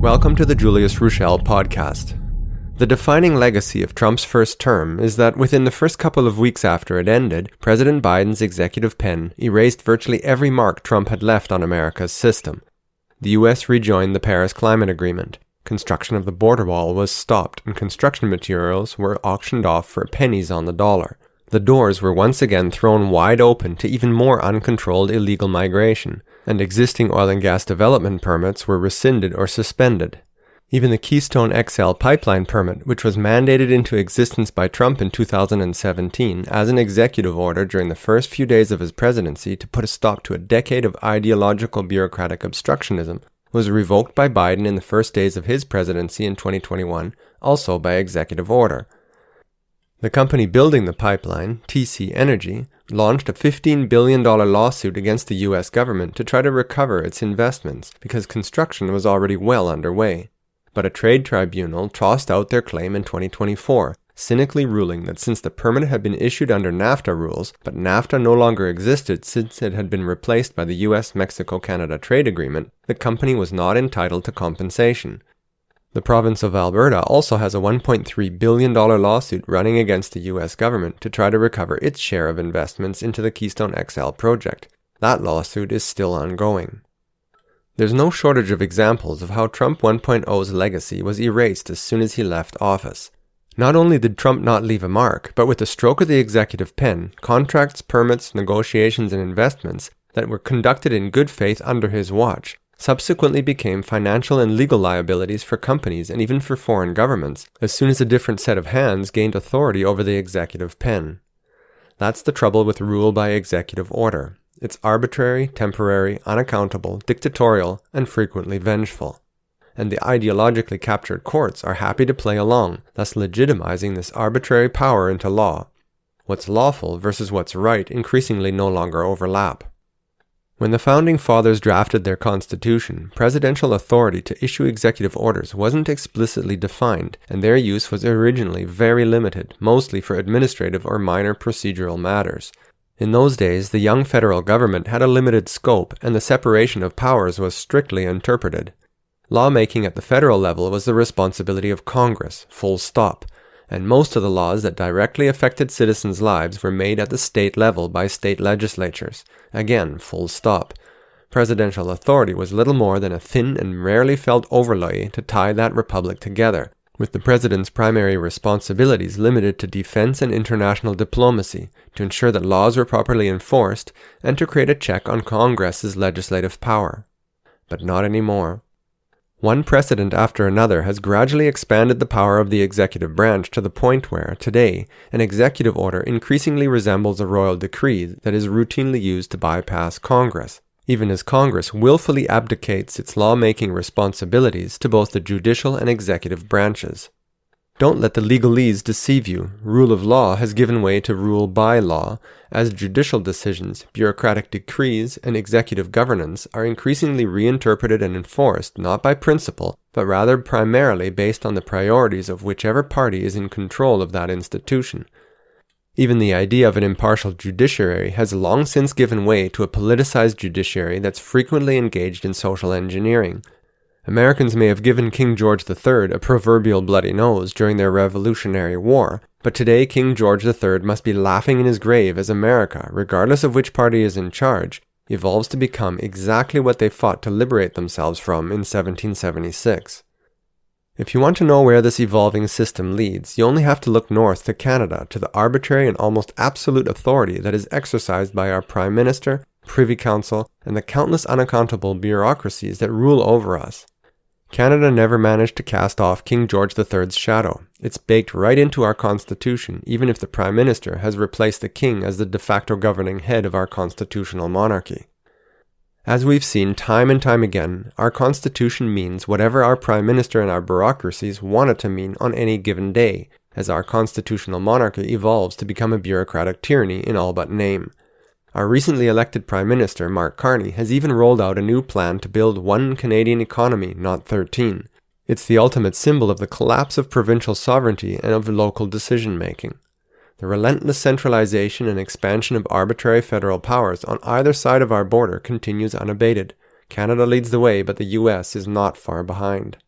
Welcome to the Julius Ruschel podcast. The defining legacy of Trump's first term is that within the first couple of weeks after it ended, President Biden's executive pen erased virtually every mark Trump had left on America's system. The U.S. rejoined the Paris Climate Agreement. Construction of the border wall was stopped and construction materials were auctioned off for pennies on the dollar. The doors were once again thrown wide open to even more uncontrolled illegal migration, and existing oil and gas development permits were rescinded or suspended. Even the Keystone XL Pipeline permit, which was mandated into existence by Trump in 2017 as an executive order during the first few days of his presidency to put a stop to a decade of ideological bureaucratic obstructionism, was revoked by Biden in the first days of his presidency in 2021, also by executive order. The company building the pipeline, TC Energy, launched a $15 billion lawsuit against the U.S. government to try to recover its investments because construction was already well underway. But a trade tribunal tossed out their claim in 2024, cynically ruling that since the permit had been issued under NAFTA rules, but NAFTA no longer existed since it had been replaced by the U.S.-Mexico-Canada trade agreement, the company was not entitled to compensation. The province of Alberta also has a $1.3 billion lawsuit running against the U.S. government to try to recover its share of investments into the Keystone XL project. That lawsuit is still ongoing. There's no shortage of examples of how Trump 1.0's legacy was erased as soon as he left office. Not only did Trump not leave a mark, but with the stroke of the executive pen, contracts, permits, negotiations, and investments that were conducted in good faith under his watch subsequently became financial and legal liabilities for companies and even for foreign governments, as soon as a different set of hands gained authority over the executive pen. That's the trouble with rule by executive order. It's arbitrary, temporary, unaccountable, dictatorial, and frequently vengeful. And the ideologically captured courts are happy to play along, thus legitimizing this arbitrary power into law. What's lawful versus what's right increasingly no longer overlap. When the Founding Fathers drafted their Constitution, presidential authority to issue executive orders wasn't explicitly defined, and their use was originally very limited, mostly for administrative or minor procedural matters. In those days, the young federal government had a limited scope, and the separation of powers was strictly interpreted. Lawmaking at the federal level was the responsibility of Congress, full stop, and most of the laws that directly affected citizens' lives were made at the state level by state legislatures, again, full stop. Presidential authority was little more than a thin and rarely felt overlay to tie that republic together, with the president's primary responsibilities limited to defense and international diplomacy, to ensure that laws were properly enforced, and to create a check on Congress's legislative power. But not anymore. One precedent after another has gradually expanded the power of the executive branch to the point where, today, an executive order increasingly resembles a royal decree that is routinely used to bypass Congress, even as Congress willfully abdicates its lawmaking responsibilities to both the judicial and executive branches. Don't let the legalese deceive you. Rule of law has given way to rule by law, as judicial decisions, bureaucratic decrees, and executive governance are increasingly reinterpreted and enforced not by principle, but rather primarily based on the priorities of whichever party is in control of that institution. Even the idea of an impartial judiciary has long since given way to a politicized judiciary that's frequently engaged in social engineering. Americans may have given King George III a proverbial bloody nose during their Revolutionary War, but today King George III must be laughing in his grave as America, regardless of which party is in charge, evolves to become exactly what they fought to liberate themselves from in 1776. If you want to know where this evolving system leads, you only have to look north to Canada, to the arbitrary and almost absolute authority that is exercised by our Prime Minister, Privy Council, and the countless unaccountable bureaucracies that rule over us. Canada never managed to cast off King George III's shadow. It's baked right into our Constitution, even if the Prime Minister has replaced the King as the de facto governing head of our constitutional monarchy. As we've seen time and time again, our Constitution means whatever our Prime Minister and our bureaucracies want it to mean on any given day, as our constitutional monarchy evolves to become a bureaucratic tyranny in all but name. Our recently elected Prime Minister, Mark Carney, has even rolled out a new plan to build one Canadian economy, not 13. It's the ultimate symbol of the collapse of provincial sovereignty and of local decision-making. The relentless centralization and expansion of arbitrary federal powers on either side of our border continues unabated. Canada leads the way, but the US is not far behind.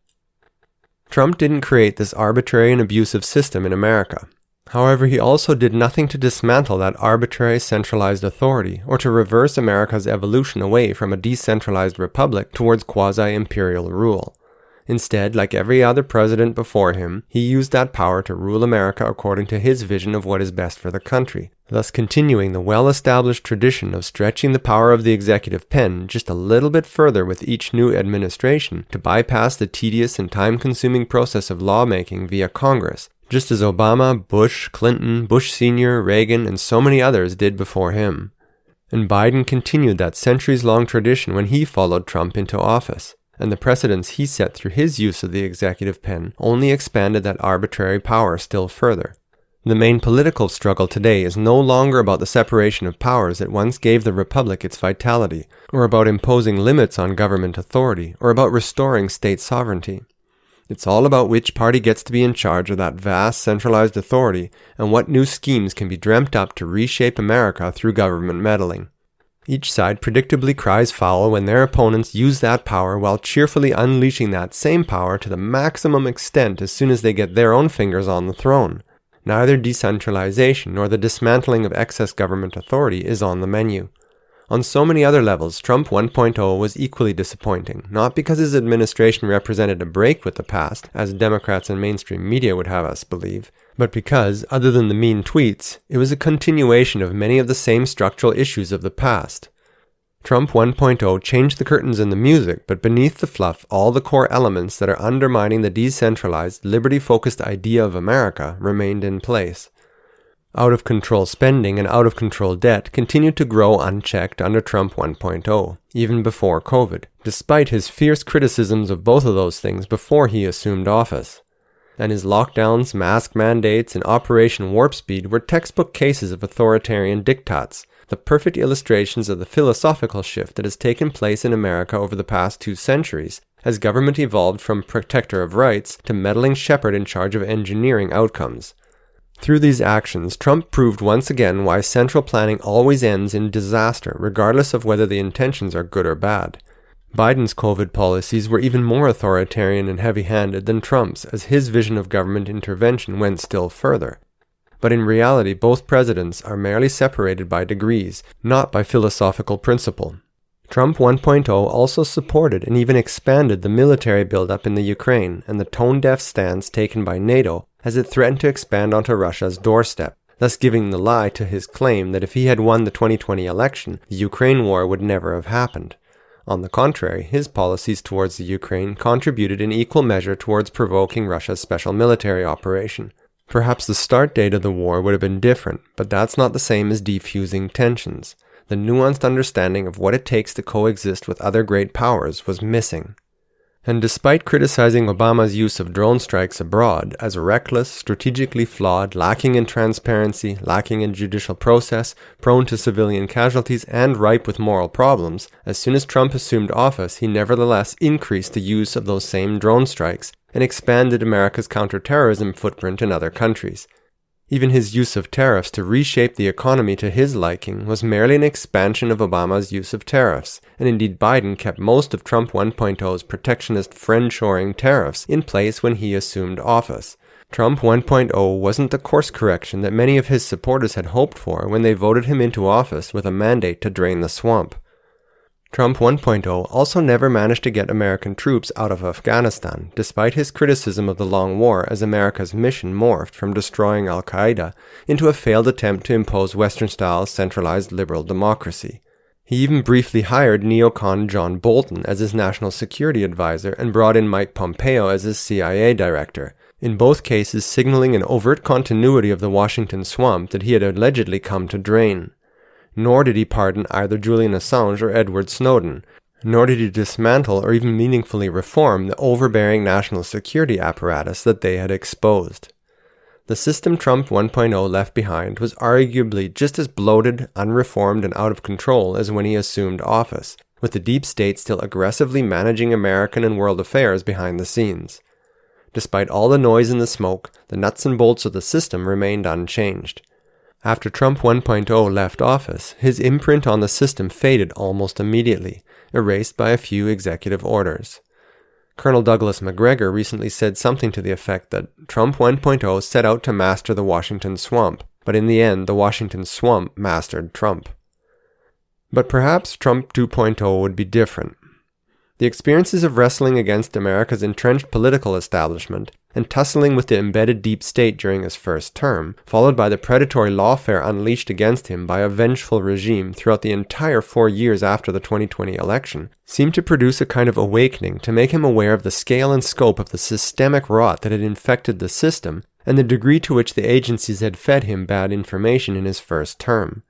Trump didn't create this arbitrary and abusive system in America. However, he also did nothing to dismantle that arbitrary centralized authority or to reverse America's evolution away from a decentralized republic towards quasi-imperial rule. Instead, like every other president before him, he used that power to rule America according to his vision of what is best for the country, thus continuing the well-established tradition of stretching the power of the executive pen just a little bit further with each new administration to bypass the tedious and time-consuming process of lawmaking via Congress, just as Obama, Bush, Clinton, Bush Sr., Reagan, and so many others did before him. And Biden continued that centuries-long tradition when he followed Trump into office. And the precedents he set through his use of the executive pen only expanded that arbitrary power still further. The main political struggle today is no longer about the separation of powers that once gave the republic its vitality, or about imposing limits on government authority, or about restoring state sovereignty. It's all about which party gets to be in charge of that vast centralized authority and what new schemes can be dreamt up to reshape America through government meddling. Each side predictably cries foul when their opponents use that power while cheerfully unleashing that same power to the maximum extent as soon as they get their own fingers on the throne. Neither decentralization nor the dismantling of excess government authority is on the menu. On so many other levels, Trump 1.0 was equally disappointing, not because his administration represented a break with the past, as Democrats and mainstream media would have us believe, but because, other than the mean tweets, it was a continuation of many of the same structural issues of the past. Trump 1.0 changed the curtains in the music, but beneath the fluff, all the core elements that are undermining the decentralized, liberty-focused idea of America remained in place. Out-of-control spending and out-of-control debt continued to grow unchecked under Trump 1.0, even before COVID, despite his fierce criticisms of both of those things before he assumed office. And his lockdowns, mask mandates, and Operation Warp Speed were textbook cases of authoritarian diktats, the perfect illustrations of the philosophical shift that has taken place in America over the past 2 centuries, as government evolved from protector of rights to meddling shepherd in charge of engineering outcomes. Through these actions, Trump proved once again why central planning always ends in disaster, regardless of whether the intentions are good or bad. Biden's COVID policies were even more authoritarian and heavy-handed than Trump's, as his vision of government intervention went still further. But in reality, both presidents are merely separated by degrees, not by philosophical principle. Trump 1.0 also supported and even expanded the military buildup in the Ukraine and the tone-deaf stance taken by NATO as it threatened to expand onto Russia's doorstep, thus giving the lie to his claim that if he had won the 2020 election, the Ukraine war would never have happened. On the contrary, his policies towards the Ukraine contributed in equal measure towards provoking Russia's special military operation. Perhaps the start date of the war would have been different, but that's not the same as defusing tensions. The nuanced understanding of what it takes to coexist with other great powers was missing. And despite criticizing Obama's use of drone strikes abroad as reckless, strategically flawed, lacking in transparency, lacking in judicial process, prone to civilian casualties, and ripe with moral problems, as soon as Trump assumed office, he nevertheless increased the use of those same drone strikes and expanded America's counterterrorism footprint in other countries. Even his use of tariffs to reshape the economy to his liking was merely an expansion of Obama's use of tariffs, and indeed Biden kept most of Trump 1.0's protectionist friend-shoring tariffs in place when he assumed office. Trump 1.0 wasn't the course correction that many of his supporters had hoped for when they voted him into office with a mandate to drain the swamp. Trump 1.0 also never managed to get American troops out of Afghanistan, despite his criticism of the long war as America's mission morphed from destroying al-Qaeda into a failed attempt to impose Western-style centralized liberal democracy. He even briefly hired neocon John Bolton as his national security advisor and brought in Mike Pompeo as his CIA director, in both cases signaling an overt continuity of the Washington swamp that he had allegedly come to drain. Nor did he pardon either Julian Assange or Edward Snowden, nor did he dismantle or even meaningfully reform the overbearing national security apparatus that they had exposed. The system Trump 1.0 left behind was arguably just as bloated, unreformed, and out of control as when he assumed office, with the deep state still aggressively managing American and world affairs behind the scenes. Despite all the noise and the smoke, the nuts and bolts of the system remained unchanged. After Trump 1.0 left office, his imprint on the system faded almost immediately, erased by a few executive orders. Colonel Douglas MacGregor recently said something to the effect that Trump 1.0 set out to master the Washington swamp, but in the end the Washington swamp mastered Trump. But perhaps Trump 2.0 would be different. The experiences of wrestling against America's entrenched political establishment and tussling with the embedded deep state during his first term, followed by the predatory lawfare unleashed against him by a vengeful regime throughout the entire 4 years after the 2020 election, seemed to produce a kind of awakening to make him aware of the scale and scope of the systemic rot that had infected the system and the degree to which the agencies had fed him bad information in his first term.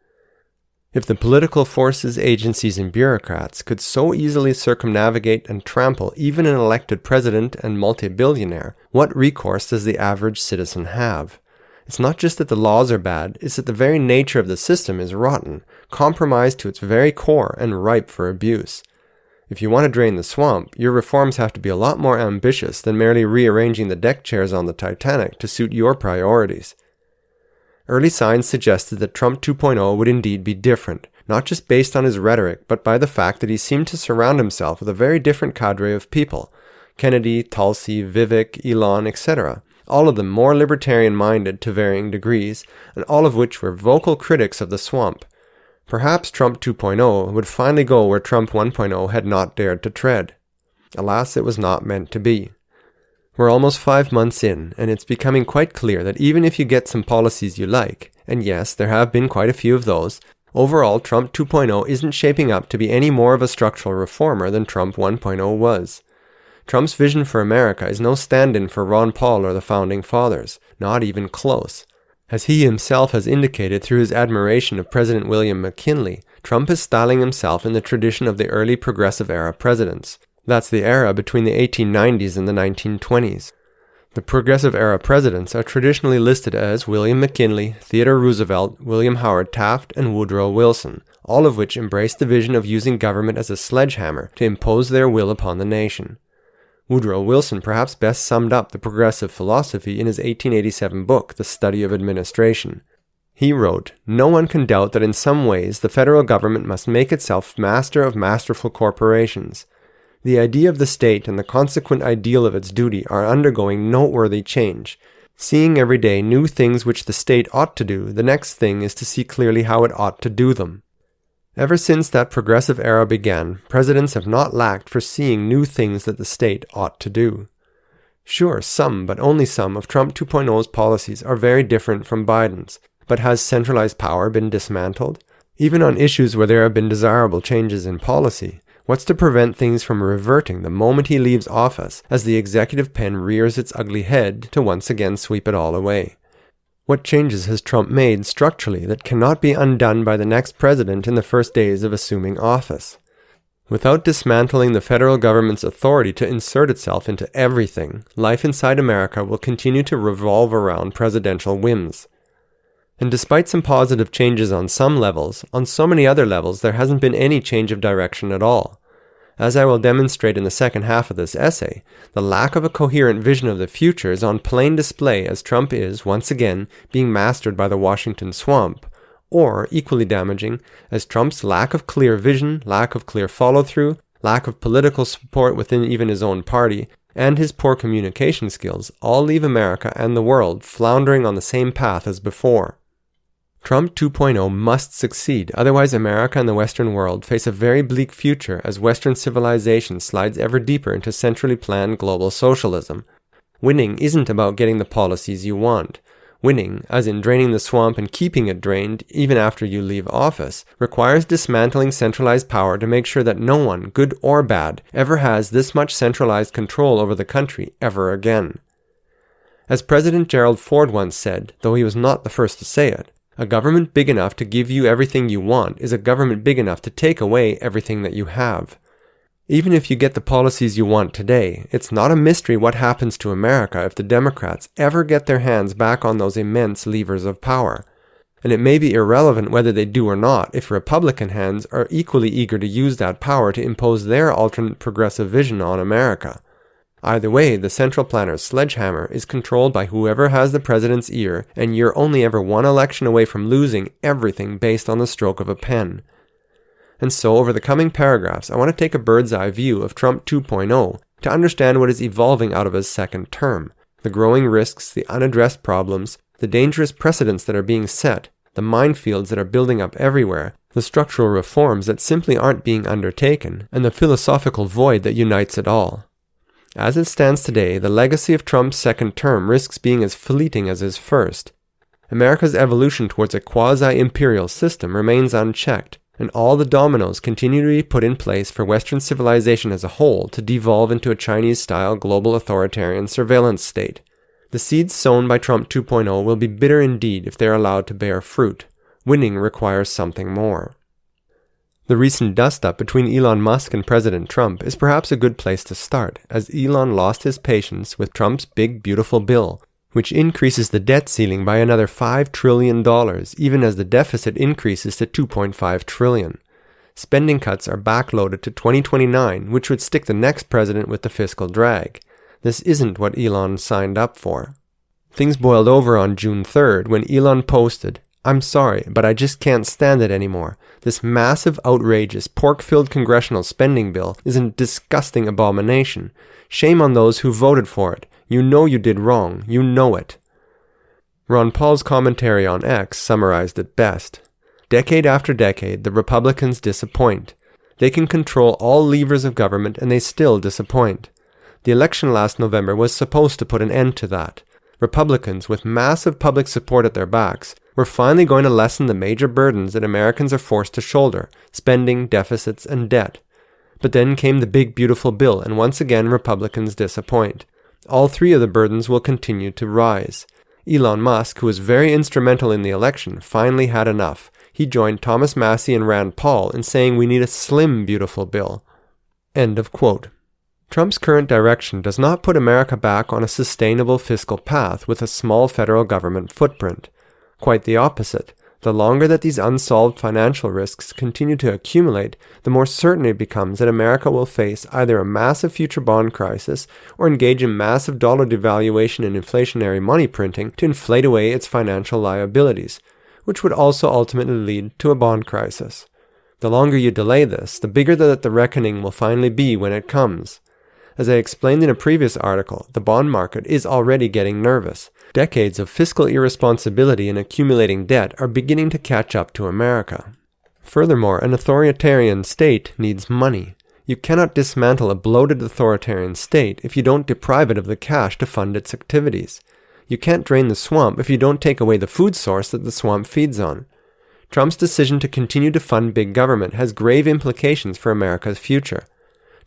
If the political forces, agencies, and bureaucrats could so easily circumnavigate and trample even an elected president and multi-billionaire, what recourse does the average citizen have? It's not just that the laws are bad, it's that the very nature of the system is rotten, compromised to its very core, and ripe for abuse. If you want to drain the swamp, your reforms have to be a lot more ambitious than merely rearranging the deck chairs on the Titanic to suit your priorities. Early signs suggested that Trump 2.0 would indeed be different, not just based on his rhetoric, but by the fact that he seemed to surround himself with a very different cadre of people. Kennedy, Tulsi, Vivek, Elon, etc. All of them more libertarian-minded to varying degrees, and all of which were vocal critics of the swamp. Perhaps Trump 2.0 would finally go where Trump 1.0 had not dared to tread. Alas, it was not meant to be. We're almost 5 months in, and it's becoming quite clear that even if you get some policies you like, and yes, there have been quite a few of those, overall Trump 2.0 isn't shaping up to be any more of a structural reformer than Trump 1.0 was. Trump's vision for America is no stand-in for Ron Paul or the Founding Fathers, not even close. As he himself has indicated through his admiration of President William McKinley, Trump is styling himself in the tradition of the early Progressive era presidents. That's the era between the 1890s and the 1920s. The Progressive era presidents are traditionally listed as William McKinley, Theodore Roosevelt, William Howard Taft, and Woodrow Wilson, all of which embraced the vision of using government as a sledgehammer to impose their will upon the nation. Woodrow Wilson perhaps best summed up the progressive philosophy in his 1887 book, The Study of Administration. He wrote, "No one can doubt that in some ways the federal government must make itself master of masterful corporations. The idea of the state and the consequent ideal of its duty are undergoing noteworthy change. Seeing every day new things which the state ought to do, the next thing is to see clearly how it ought to do them." Ever since that progressive era began, presidents have not lacked for seeing new things that the state ought to do. Sure, some, but only some, of Trump 2.0's policies are very different from Biden's, but has centralized power been dismantled? Even on issues where there have been desirable changes in policy, what's to prevent things from reverting the moment he leaves office as the executive pen rears its ugly head to once again sweep it all away? What changes has Trump made structurally that cannot be undone by the next president in the first days of assuming office? Without dismantling the federal government's authority to insert itself into everything, life inside America will continue to revolve around presidential whims. And despite some positive changes on some levels, on so many other levels there hasn't been any change of direction at all. As I will demonstrate in the second half of this essay, the lack of a coherent vision of the future is on plain display as Trump is, once again, being mastered by the Washington swamp, or, equally damaging, as Trump's lack of clear vision, lack of clear follow-through, lack of political support within even his own party, and his poor communication skills all leave America and the world floundering on the same path as before. Trump 2.0 must succeed, otherwise America and the Western world face a very bleak future as Western civilization slides ever deeper into centrally planned global socialism. Winning isn't about getting the policies you want. Winning, as in draining the swamp and keeping it drained even after you leave office, requires dismantling centralized power to make sure that no one, good or bad, ever has this much centralized control over the country ever again. As President Gerald Ford once said, though he was not the first to say it, a government big enough to give you everything you want is a government big enough to take away everything that you have. Even if you get the policies you want today, it's not a mystery what happens to America if the Democrats ever get their hands back on those immense levers of power. And it may be irrelevant whether they do or not if Republican hands are equally eager to use that power to impose their alternate progressive vision on America. Either way, the central planner's sledgehammer is controlled by whoever has the president's ear, and you're only ever one election away from losing everything based on the stroke of a pen. And so, over the coming paragraphs, I want to take a bird's eye view of Trump 2.0 to understand what is evolving out of his second term, the growing risks, the unaddressed problems, the dangerous precedents that are being set, the minefields that are building up everywhere, the structural reforms that simply aren't being undertaken, and the philosophical void that unites it all. As it stands today, the legacy of Trump's second term risks being as fleeting as his first. America's evolution towards a quasi-imperial system remains unchecked, and all the dominoes continue to be put in place for Western civilization as a whole to devolve into a Chinese-style global authoritarian surveillance state. The seeds sown by Trump 2.0 will be bitter indeed if they are allowed to bear fruit. Winning requires something more. The recent dust-up between Elon Musk and President Trump is perhaps a good place to start, as Elon lost his patience with Trump's big beautiful bill, which increases the debt ceiling by another $5 trillion, even as the deficit increases to $2.5 trillion. Spending cuts are backloaded to 2029, which would stick the next president with the fiscal drag. This isn't what Elon signed up for. Things boiled over on June 3rd when Elon posted, "I'm sorry, but I just can't stand it anymore. This massive, outrageous, pork-filled congressional spending bill is a disgusting abomination. Shame on those who voted for it. You know you did wrong. You know it." Ron Paul's commentary on X summarized it best. Decade after decade, the Republicans disappoint. They can control all levers of government and they still disappoint. The election last November was supposed to put an end to that. Republicans, with massive public support at their backs, were finally going to lessen the major burdens that Americans are forced to shoulder, spending, deficits, and debt. But then came the big beautiful bill, and once again Republicans disappoint. All three of the burdens will continue to rise. Elon Musk, who was very instrumental in the election, finally had enough. He joined Thomas Massie and Rand Paul in saying we need a slim beautiful bill. End of quote. Trump's current direction does not put America back on a sustainable fiscal path with a small federal government footprint. Quite the opposite. The longer that these unsolved financial risks continue to accumulate, the more certain it becomes that America will face either a massive future bond crisis or engage in massive dollar devaluation and inflationary money printing to inflate away its financial liabilities, which would also ultimately lead to a bond crisis. The longer you delay this, the bigger that the reckoning will finally be when it comes. As I explained in a previous article, the bond market is already getting nervous. Decades of fiscal irresponsibility and accumulating debt are beginning to catch up to America. Furthermore, an authoritarian state needs money. You cannot dismantle a bloated authoritarian state if you don't deprive it of the cash to fund its activities. You can't drain the swamp if you don't take away the food source that the swamp feeds on. Trump's decision to continue to fund big government has grave implications for America's future.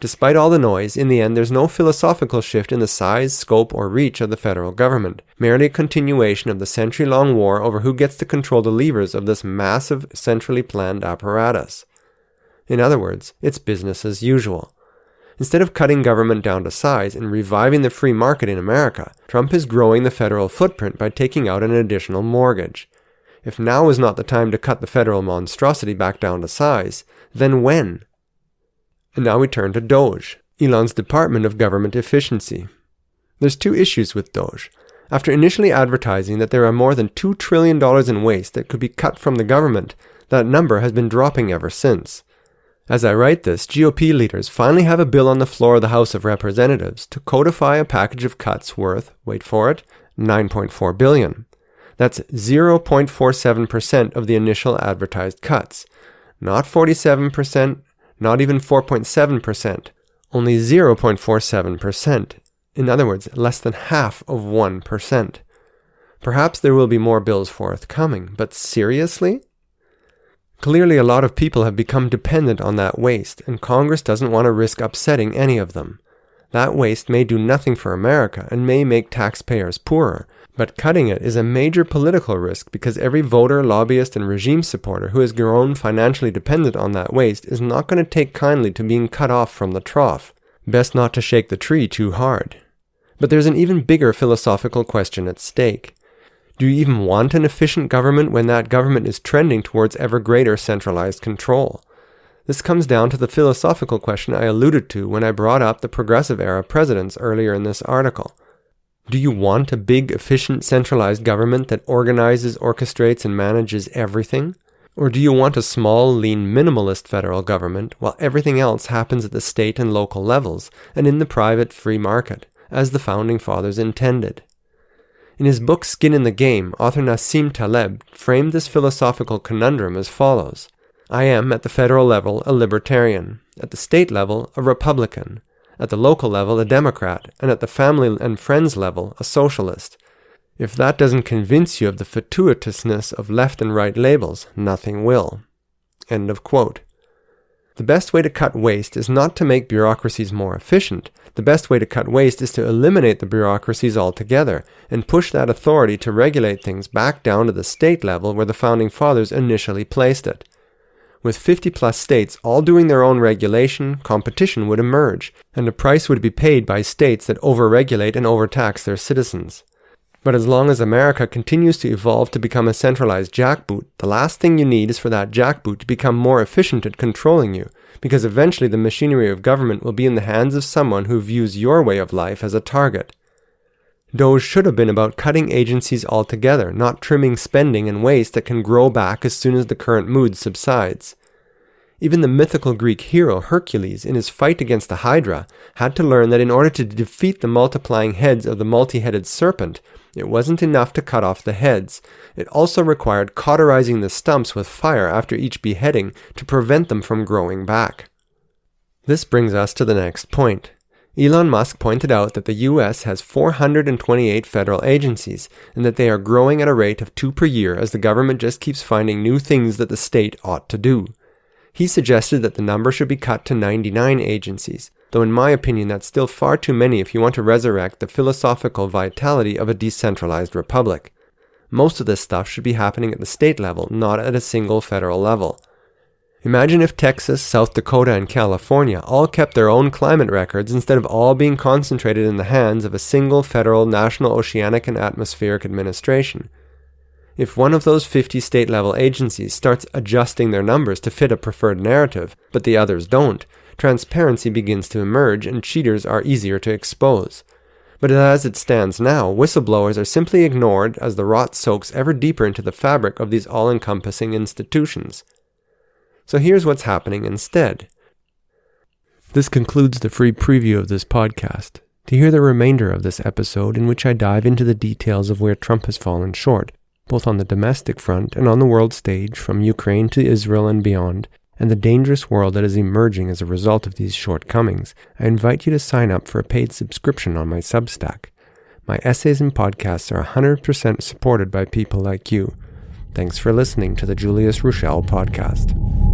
Despite all the noise, in the end there's no philosophical shift in the size, scope, or reach of the federal government, merely a continuation of the century-long war over who gets to control the levers of this massive, centrally planned apparatus. In other words, it's business as usual. Instead of cutting government down to size and reviving the free market in America, Trump is growing the federal footprint by taking out an additional mortgage. If now is not the time to cut the federal monstrosity back down to size, then when? And now we turn to Doge, Elon's Department of Government Efficiency. There's two issues with Doge. After initially advertising that there are more than $2 trillion in waste that could be cut from the government, that number has been dropping ever since. As I write this, GOP leaders finally have a bill on the floor of the House of Representatives to codify a package of cuts worth, wait for it, $9.4 billion. That's 0.47% of the initial advertised cuts. Not 47%, not even 4.7%, only 0.47%. In other words, less than half of 1%. Perhaps there will be more bills forthcoming, but seriously? Clearly a lot of people have become dependent on that waste, and Congress doesn't want to risk upsetting any of them. That waste may do nothing for America and may make taxpayers poorer, but cutting it is a major political risk because every voter, lobbyist, and regime supporter who has grown financially dependent on that waste is not going to take kindly to being cut off from the trough. Best not to shake the tree too hard. But there's an even bigger philosophical question at stake. Do you even want an efficient government when that government is trending towards ever greater centralized control? This comes down to the philosophical question I alluded to when I brought up the progressive era presidents earlier in this article. Do you want a big, efficient, centralized government that organizes, orchestrates, and manages everything? Or do you want a small, lean, minimalist federal government while everything else happens at the state and local levels and in the private free market, as the Founding Fathers intended? In his book Skin in the Game, author Nassim Taleb framed this philosophical conundrum as follows. I am, at the federal level, a libertarian, at the state level, a Republican, at the local level, a Democrat, and at the family and friends level, a socialist. If that doesn't convince you of the fatuitousness of left and right labels, nothing will. End of quote. The best way to cut waste is not to make bureaucracies more efficient. The best way to cut waste is to eliminate the bureaucracies altogether and push that authority to regulate things back down to the state level where the Founding Fathers initially placed it. With 50-plus states all doing their own regulation, competition would emerge, and a price would be paid by states that overregulate and overtax their citizens. But as long as America continues to evolve to become a centralized jackboot, the last thing you need is for that jackboot to become more efficient at controlling you, because eventually the machinery of government will be in the hands of someone who views your way of life as a target. DOGE should have been about cutting agencies altogether, not trimming spending and waste that can grow back as soon as the current mood subsides. Even the mythical Greek hero Hercules, in his fight against the Hydra, had to learn that in order to defeat the multiplying heads of the multi-headed serpent, it wasn't enough to cut off the heads. It also required cauterizing the stumps with fire after each beheading to prevent them from growing back. This brings us to the next point. Elon Musk pointed out that the US has 428 federal agencies, and that they are growing at a rate of 2 per year as the government just keeps finding new things that the state ought to do. He suggested that the number should be cut to 99 agencies, though in my opinion that's still far too many if you want to resurrect the philosophical vitality of a decentralized republic. Most of this stuff should be happening at the state level, not at a single federal level. Imagine if Texas, South Dakota, and California all kept their own climate records instead of all being concentrated in the hands of a single federal National Oceanic and Atmospheric Administration. If one of those 50 state-level agencies starts adjusting their numbers to fit a preferred narrative, but the others don't, transparency begins to emerge and cheaters are easier to expose. But as it stands now, whistleblowers are simply ignored as the rot soaks ever deeper into the fabric of these all-encompassing institutions. So here's what's happening instead. This concludes the free preview of this podcast. To hear the remainder of this episode, in which I dive into the details of where Trump has fallen short, both on the domestic front and on the world stage, from Ukraine to Israel and beyond, and the dangerous world that is emerging as a result of these shortcomings, I invite you to sign up for a paid subscription on my Substack. My essays and podcasts are 100% supported by people like you. Thanks for listening to the Julius Ruschel Podcast.